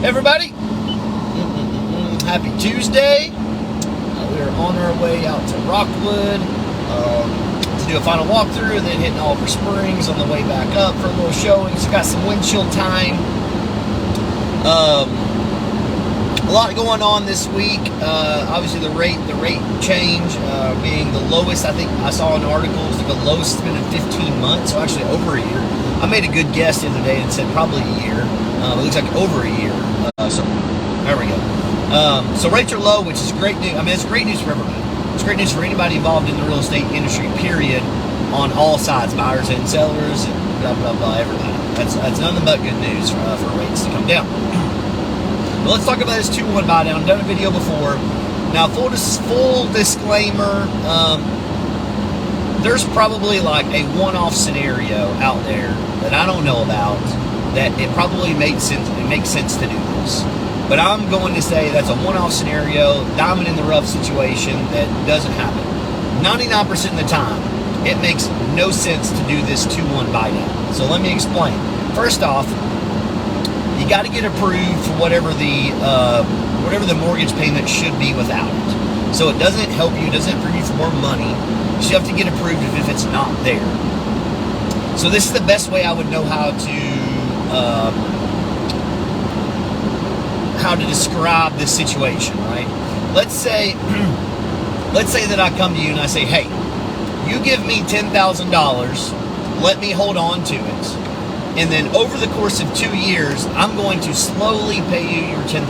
Everybody, happy Tuesday. We are on our way out to Rockwood to do a final walkthrough, and then hitting Oliver Springs on the way back up for a little showing. So got some windshield time. A lot going on this week. Obviously the rate change being the lowest. I think I saw an article, it was the lowest it's been in 15 months, so actually over a year. I made a good guess the other day and said probably a year. It looks like over a year. So there we go. So rates are low, which is great news. I mean, it's great news for everybody. It's great news for anybody involved in the real estate industry, period, on all sides, buyers and sellers, and blah, blah, blah, everybody. That's nothing but good news for rates to come down. But let's talk about this 2-1 buy down. I've done a video before. Now, full disclaimer, there's probably like a one-off scenario out there that I don't know about that it probably makes sense. It makes sense to do this. But I'm going to say that's a one-off scenario, diamond in the rough situation that doesn't happen. 99% of the time, it makes no sense to do this 2-1 buy down. So let me explain. First off, you got to get approved for whatever the mortgage payment should be without it. So it doesn't help you, it doesn't approve you for more money. You have to get approved if it's not there. So this is the best way I would know how to describe this situation, right? Let's say that I come to you and I say, hey, you give me $10,000, let me hold on to it, and then over the course of 2 years, I'm going to slowly pay you your $10,000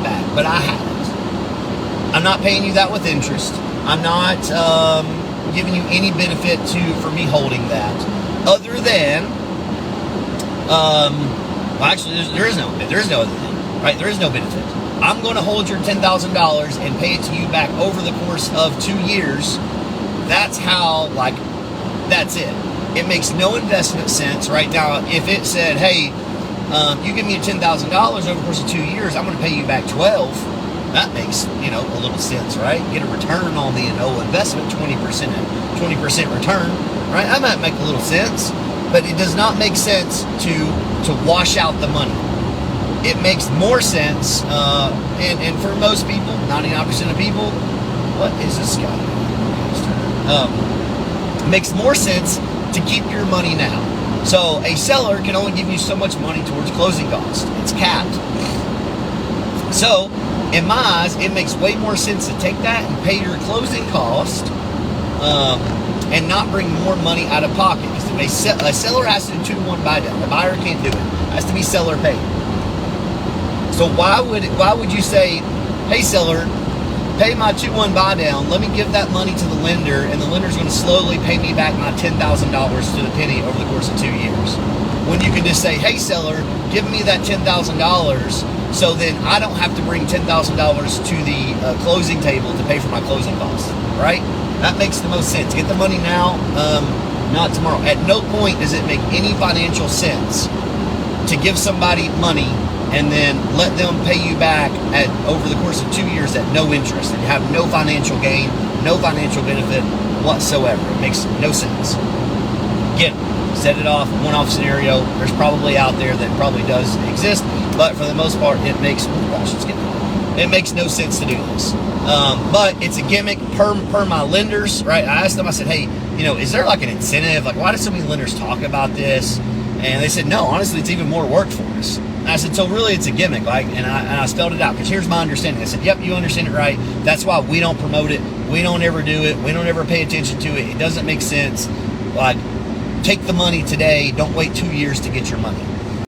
back, but I haven't. I'm not paying you that with interest. I'm not giving you any benefit for me holding that, other than, well, actually, there is no other thing. Right, there is no benefit. I'm going to hold your $10,000 and pay it to you back over the course of 2 years. That's how, that's it. It makes no investment sense right now. If it said, hey, you give me $10,000 over the course of 2 years, I'm going to pay you back 12. That makes, a little sense, right? Get a return on the investment, 20% return, right? That might make a little sense, but it does not make sense to wash out the money. It makes more sense, and for most people, 99% of people, what is this guy? It makes more sense to keep your money now. So a seller can only give you so much money towards closing costs. It's capped. So in my eyes, it makes way more sense to take that and pay your closing cost, and not bring more money out of pocket. Because a seller has to do 2-1 buy down. The buyer can't do it. It has to be seller paid. So why would you say, hey seller, pay my 2-1 buy down, let me give that money to the lender, and the lender's going to slowly pay me back my $10,000 to the penny over the course of 2 years? When you can just say, hey seller, give me that $10,000, so then I don't have to bring $10,000 to the closing table to pay for my closing costs, right? That makes the most sense. Get the money now, not tomorrow. At no point does it make any financial sense to give somebody money and then let them pay you back over the course of 2 years at no interest, and you have no financial gain, no financial benefit whatsoever. It makes no sense. Again, set it off, one-off scenario. There's probably out there that probably does exist, but for the most part, it makes no sense to do this. But it's a gimmick per my lenders, right? I asked them, I said, hey, is there like an incentive? Like, why do so many lenders talk about this? And they said, no, honestly, it's even more work for us. And I said, so really it's a gimmick, and I spelled it out, because here's my understanding. I said, yep, you understand it right. That's why we don't promote it. We don't ever do it. We don't ever pay attention to it. It doesn't make sense. Like, take the money today. Don't wait 2 years to get your money.